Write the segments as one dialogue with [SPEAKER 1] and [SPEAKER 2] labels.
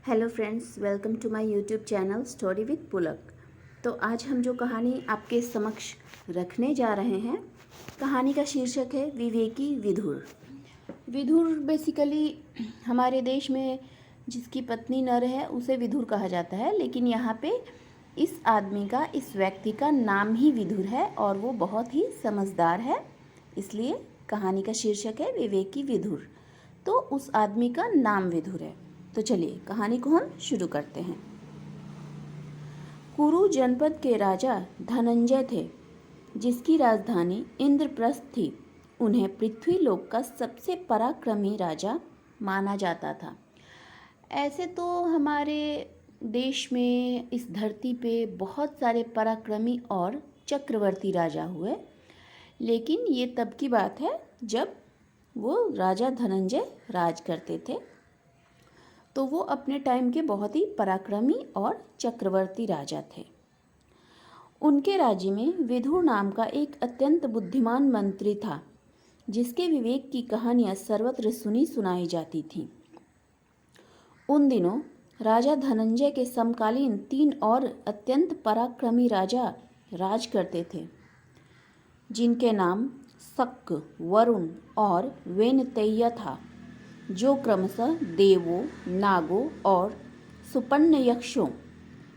[SPEAKER 1] Hello friends, welcome to my YouTube channel story with Pulak. तो आज हम जो कहानी आपके समक्ष रखने जा रहे हैं, कहानी का शीर्षक है विवेकी विदुर। विदुर बेसिकली हमारे देश में जिसकी पत्नी नर है उसे विदुर कहा जाता है, लेकिन यहाँ पे इस आदमी का, इस व्यक्ति का नाम ही विदुर है और वो बहुत ही समझदार है, इसलिए कहानी का शीर्षक है विवेकी विदुर। तो उस आदमी का नाम विदुर है। तो चलिए कहानी को हम शुरू करते हैं। कुरु जनपद के राजा धनंजय थे, जिसकी राजधानी इंद्रप्रस्थ थी। उन्हें पृथ्वीलोक का सबसे पराक्रमी राजा माना जाता था। ऐसे तो हमारे देश में, इस धरती पे बहुत सारे पराक्रमी और चक्रवर्ती राजा हुए, लेकिन ये तब की बात है जब वो राजा धनंजय राज करते थे। तो वो अपने टाइम के बहुत ही पराक्रमी और चक्रवर्ती राजा थे। उनके राज्य में विदुर नाम का एक अत्यंत बुद्धिमान मंत्री था, जिसके विवेक की कहानियां सर्वत्र सुनी सुनाई जाती थीं। उन दिनों राजा धनंजय के समकालीन 3 और अत्यंत पराक्रमी राजा राज करते थे, जिनके नाम शक, वरुण और वेनतेय था, जो क्रमशः देवों, नागों और सुपर्ण यक्षों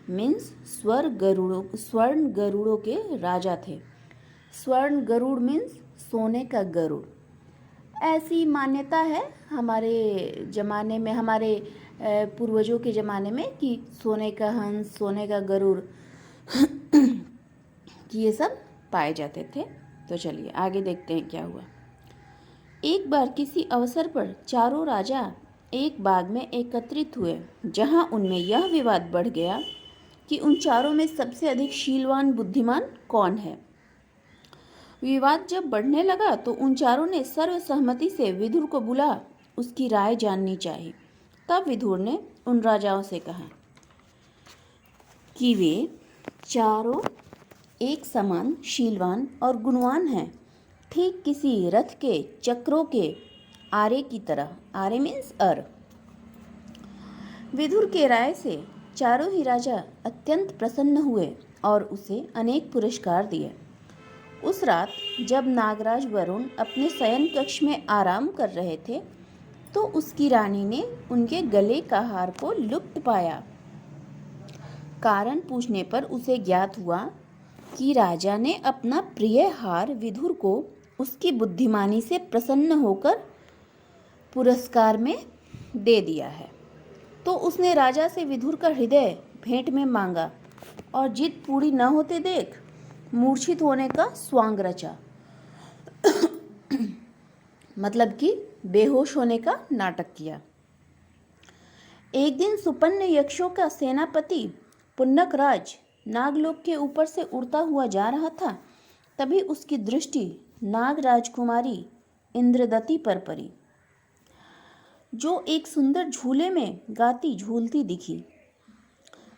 [SPEAKER 1] मीन्स स्वर्ण गरुड़ों के राजा थे। स्वर्ण गरुड़ मीन्स सोने का गरुड़। ऐसी मान्यता है हमारे ज़माने में, हमारे पूर्वजों के ज़माने में, कि सोने का हंस, सोने का गरुड़ कि ये सब पाए जाते थे। तो चलिए आगे देखते हैं क्या हुआ। एक बार किसी अवसर पर चारों राजा एक बाग में एकत्रित हुए, जहां उनमें यह विवाद बढ़ गया कि उन चारों में सबसे अधिक शीलवान बुद्धिमान कौन है। विवाद जब बढ़ने लगा तो उन चारों ने सर्वसहमति से विदुर को बुला उसकी राय जाननी चाहिए। तब विदुर ने उन राजाओं से कहा कि वे चारों एक समान शीलवान और गुणवान हैं, ठीक किसी रथ के चक्रों के आरे की तरह। आरे मीन्स अर। विदुर के राय से चारों ही राजा अत्यंत प्रसन्न हुए और उसे अनेक पुरस्कार दिए। उस रात जब नागराज वरुण अपने शयन कक्ष में आराम कर रहे थे, तो उसकी रानी ने उनके गले का हार को लुप्त पाया। कारण पूछने पर उसे ज्ञात हुआ कि राजा ने अपना प्रिय हार विदुर को उसकी बुद्धिमानी से प्रसन्न होकर पुरस्कार में दे दिया है। तो उसने राजा से विदुर का हृदय भेंट में मांगा और जिद पूरी न होते देख मूर्छित होने का स्वांग रचा। मतलब कि बेहोश होने का नाटक किया। एक दिन सुपर्ण यक्षों का सेनापति पुन्नकराज नागलोक के ऊपर से उड़ता हुआ जा रहा था। तभी उसकी दृष्टि नाग राजकुमारी इंद्रदती पर पड़ी, जो एक सुंदर झूले में गाती झूलती दिखी।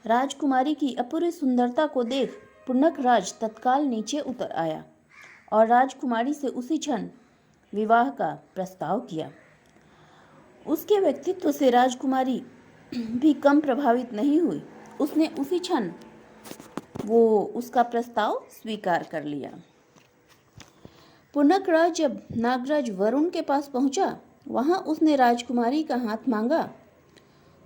[SPEAKER 1] राजकुमारी की अपूर्व सुंदरता को देख पुन्नकराज तत्काल नीचे उतर आया और राजकुमारी से उसी क्षण विवाह का प्रस्ताव किया। उसके व्यक्तित्व से राजकुमारी भी कम प्रभावित नहीं हुई। उसने उसी क्षण उसका प्रस्ताव स्वीकार कर लिया। पुन्नकराज जब नागराज वरुण के पास पहुंचा, वहां उसने राजकुमारी का हाथ मांगा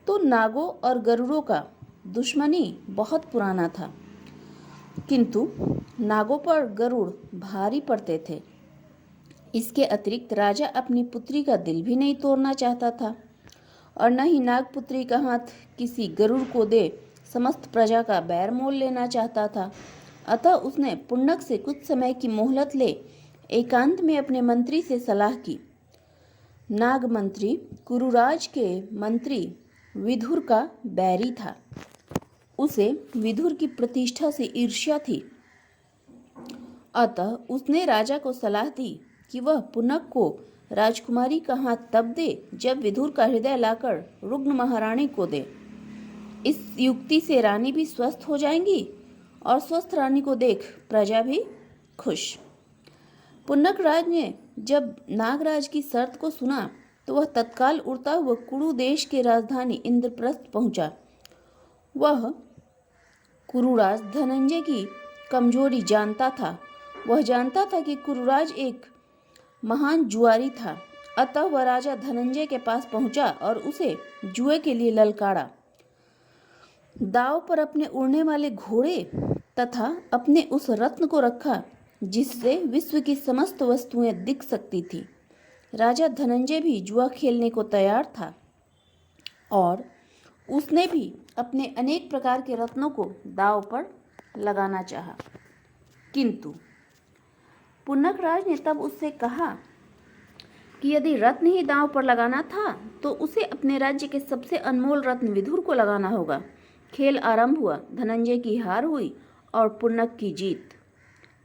[SPEAKER 1] तो नागों और गरुड़ों का दुश्मनी बहुत पुराना था, किंतु नागों पर गरुड़ भारी पड़ते थे। इसके अतिरिक्त राजा अपनी पुत्री का दिल भी नहीं तोड़ना चाहता था और न ही नागपुत्री का हाथ किसी गरुड़ को दे समस्त प्रजा का बैर मोल लेना चाहता था। अतः उसने पुन्नक से कुछ समय की मोहलत ले एकांत में अपने मंत्री से सलाह की। नाग मंत्री कुरुराज के मंत्री विदुर का बैरी था। उसे विदुर की प्रतिष्ठा से ईर्ष्या थी। अतः उसने राजा को सलाह दी कि वह पुन्नक को राजकुमारी का हाथ तब दे जब विदुर का हृदय लाकर रुग्ण महारानी को दे। इस युक्ति से रानी भी स्वस्थ हो जाएंगी और स्वस्थ रानी को देख प्रजा भी खुश। पुन्नकराज ने जब नागराज की शर्त को सुना तो वह तत्काल उड़ता हुआ कुरु देश की राजधानी इंद्रप्रस्थ पहुंचा। वह कुरुराज धनंजय की कमजोरी जानता था। वह जानता था कि कुरुराज एक महान जुआरी था, अतः वह राजा धनंजय के पास पहुंचा और उसे जुए के लिए ललकारा। दांव पर अपने उड़ने वाले घोड़े तथा अपने उस रत्न को रखा जिससे विश्व की समस्त वस्तुएं दिख सकती थी। राजा धनंजय भी जुआ खेलने को तैयार था और उसने भी अपने अनेक प्रकार के रत्नों को दांव पर लगाना चाहा, किंतु पुन्नकराज ने तब उससे कहा कि यदि रत्न ही दांव पर लगाना था तो उसे अपने राज्य के सबसे अनमोल रत्न विदुर को लगाना होगा। खेल आरंभ हुआ। धनंजय की हार हुई और पुन्नक की जीत।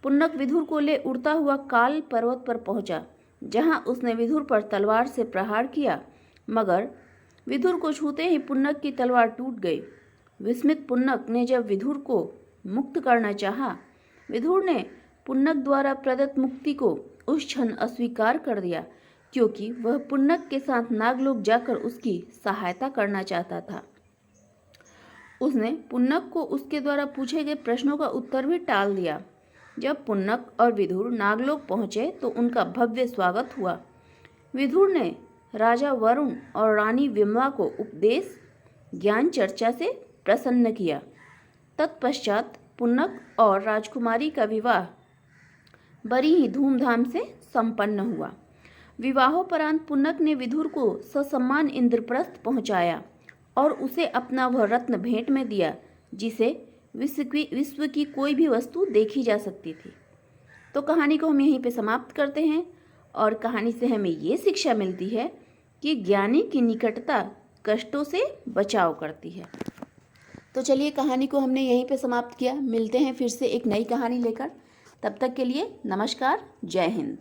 [SPEAKER 1] पुन्नक विदुर को ले उड़ता हुआ काल पर्वत पर पहुंचा, जहां उसने विदुर पर तलवार से प्रहार किया, मगर विदुर को छूते ही पुन्नक की तलवार टूट गई। विस्मित पुन्नक ने जब विदुर को मुक्त करना चाहा, विदुर ने पुन्नक द्वारा प्रदत्त मुक्ति को उस क्षण अस्वीकार कर दिया, क्योंकि वह पुन्नक के साथ नागलोक जाकर उसकी सहायता करना चाहता था। उसने पुन्नक को उसके द्वारा पूछे गए प्रश्नों का उत्तर भी टाल दिया। जब पुन्नक और विदुर नागलोक पहुंचे तो उनका भव्य स्वागत हुआ। विदुर ने राजा वरुण और रानी विमला को उपदेश ज्ञान चर्चा से प्रसन्न किया। तत्पश्चात पुन्नक और राजकुमारी का विवाह बड़ी ही धूमधाम से संपन्न हुआ। विवाहोपरांत पुन्नक ने विदुर को ससम्मान इंद्रप्रस्थ पहुंचाया और उसे अपना वह रत्न भेंट में दिया जिसे विश्व की कोई भी वस्तु देखी जा सकती थी। तो कहानी को हम यहीं पे समाप्त करते हैं और कहानी से हमें ये शिक्षा मिलती है कि ज्ञानी की निकटता कष्टों से बचाव करती है। तो चलिए कहानी को हमने यहीं पे समाप्त किया। मिलते हैं फिर से एक नई कहानी लेकर। तब तक के लिए नमस्कार, जय हिंद।